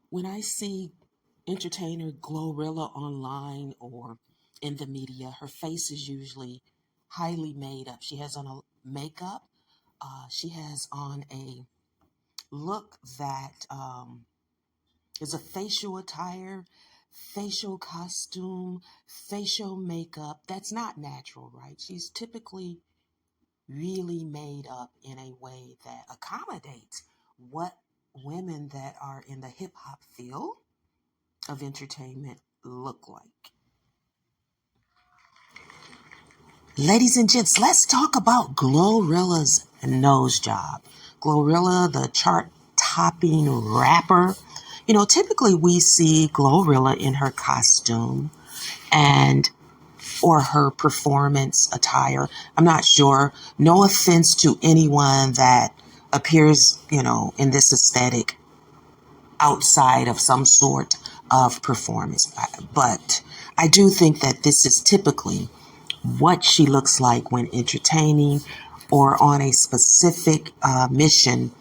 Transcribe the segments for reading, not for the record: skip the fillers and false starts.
When I see entertainer Glorilla online or in the media, her face is usually highly made up. She has on a makeup. She has on a look that is a facial attire, facial costume, facial makeup. That's not natural, right? She's typically really made up in a way that accommodates what women that are in the hip hop field of entertainment look like. Ladies and gents, let's talk about Glorilla's nose job. Glorilla, the chart topping rapper. Typically we see Glorilla in her costume and or her performance attire. I'm not sure. No offense to anyone that appears, in this aesthetic outside of some sort of performance. But I do think that this is typically what she looks like when entertaining or on a specific mission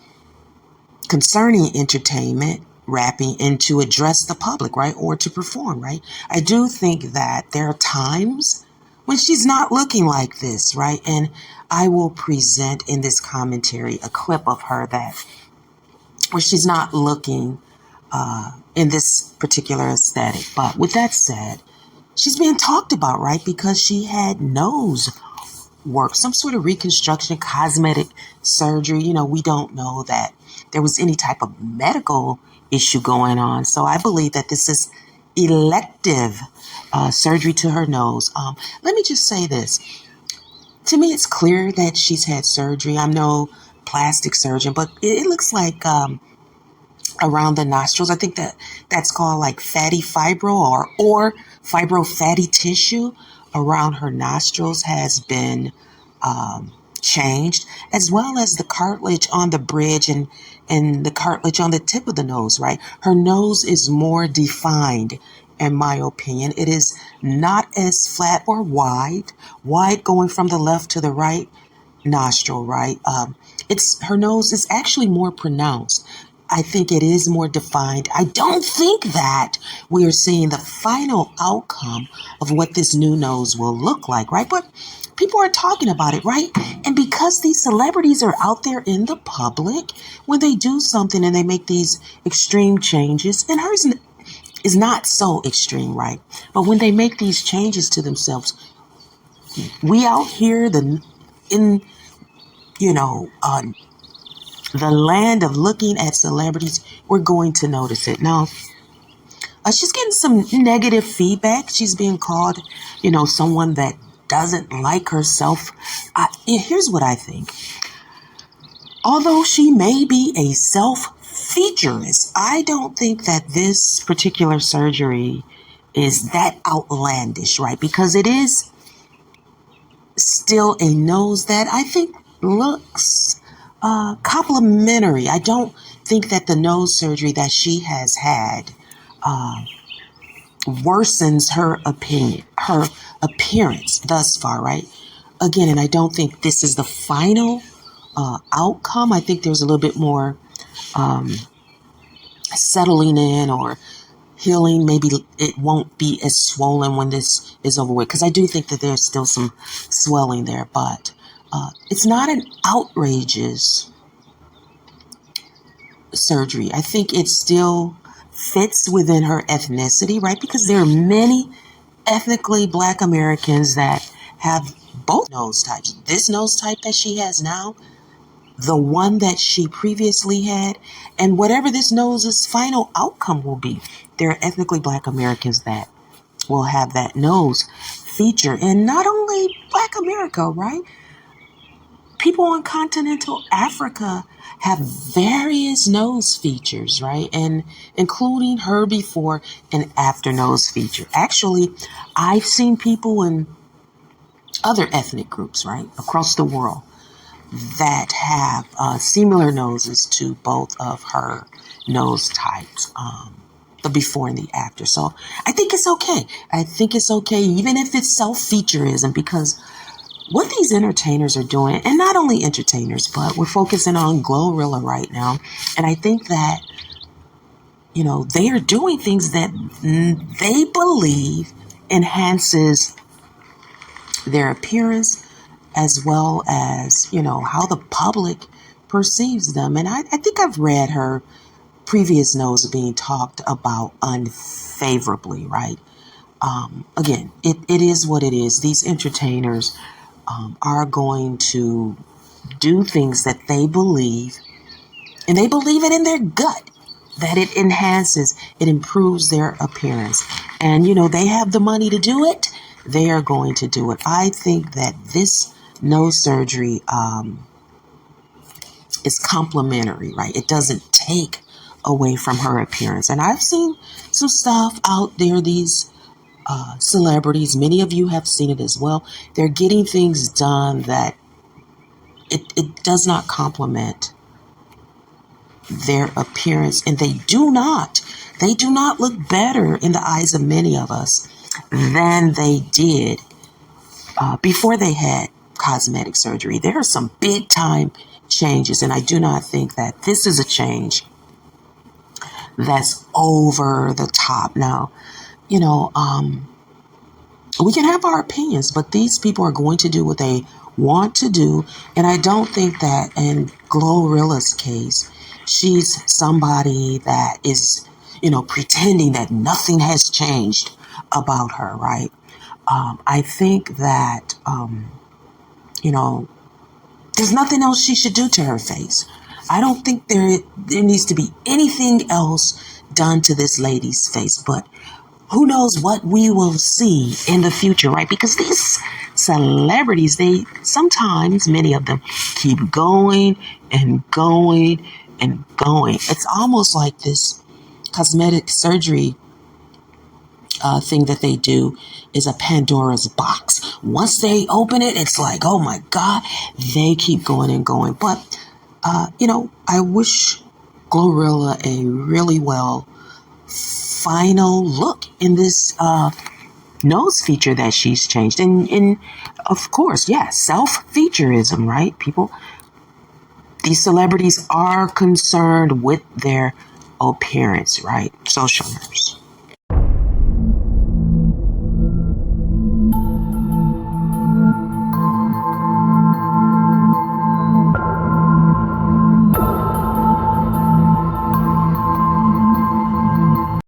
concerning entertainment, rapping, and to address the public, right? Or to perform, right? I do think that there are times when she's not looking like this, right? And I will present in this commentary a clip of her that where she's not looking in this particular aesthetic. But with that said, she's being talked about, right? Because she had nose work, some sort of reconstruction, cosmetic surgery. We don't know that there was any type of medical issue going on. So I believe that this is elective surgery to her nose. Let me just say this. To me, it's clear that she's had surgery. I'm no plastic surgeon, but it looks like around the nostrils. I think that's called like fatty fibro or fibro fatty tissue around her nostrils has been changed, as well as the cartilage on the bridge and the cartilage on the tip of the nose, right? Her nose is more defined, in my opinion. It is not as flat or wide going from the left to the right nostril, right? It's her nose is actually more pronounced. I think it is more defined. I don't think that we are seeing the final outcome of what this new nose will look like, right? But people are talking about it, right? And because these celebrities are out there in the public, when they do something and they make these extreme changes, and hers is not so extreme, right? But when they make these changes to themselves, we out here, in you know, the land of looking at celebrities, we're going to notice it. Now, she's getting some negative feedback. She's being called, someone that doesn't like herself. Here's what I think. Although she may be a self-featurist, I don't think that this particular surgery is that outlandish, right? Because it is still a nose that I think looks complimentary. I don't think that the nose surgery that she has had worsens her appearance thus far, right? Again, and I don't think this is the final outcome. I think there's a little bit more settling in or healing. Maybe it won't be as swollen when this is over with, because I do think that there's still some swelling there, but it's not an outrageous surgery. I think it still fits within her ethnicity, right? Because there are many ethnically Black Americans that have both nose types. This nose type that she has now, the one that she previously had, and whatever this nose's final outcome will be. There are ethnically Black Americans that will have that nose feature. And not only Black America, right? People in continental Africa have various nose features, right? And including her before and after nose feature. Actually, I've seen people in other ethnic groups, right, across the world that have similar noses to both of her nose types, the before and the after. So I think it's okay. I think it's okay, even if it's self-featurism, because what these entertainers are doing, and not only entertainers, but we're focusing on Glorilla right now. And I think that, they are doing things that they believe enhances their appearance as well as, how the public perceives them. And I think I've read her previous nose being talked about unfavorably, right? Again, it is what it is. These entertainers are going to do things that they believe, and they believe it in their gut, that it enhances, it improves their appearance. And, they have the money to do it. They are going to do it. I think that this nose surgery is complementary, right? It doesn't take away from her appearance. And I've seen some stuff out there, these celebrities, many of you have seen it as well. They're getting things done that it does not complement their appearance, and they do not look better in the eyes of many of us than they did before they had cosmetic surgery. There are some big time changes, and I do not think that this is a change that's over the top. Now, we can have our opinions, but these people are going to do what they want to do. And I don't think that in Glorilla's case, she's somebody that is, pretending that nothing has changed about her, right? I think that, there's nothing else she should do to her face. I don't think there needs to be anything else done to this lady's face, but who knows what we will see in the future, right? Because these celebrities, they sometimes, many of them, keep going and going and going. It's almost like this cosmetic surgery thing that they do is a Pandora's box. Once they open it, it's like, oh my God, they keep going and going. But, I wish Glorilla a really well final look in this nose feature that she's changed. And of course, self-featurism, right? These celebrities are concerned with their appearance, right? Social nerves.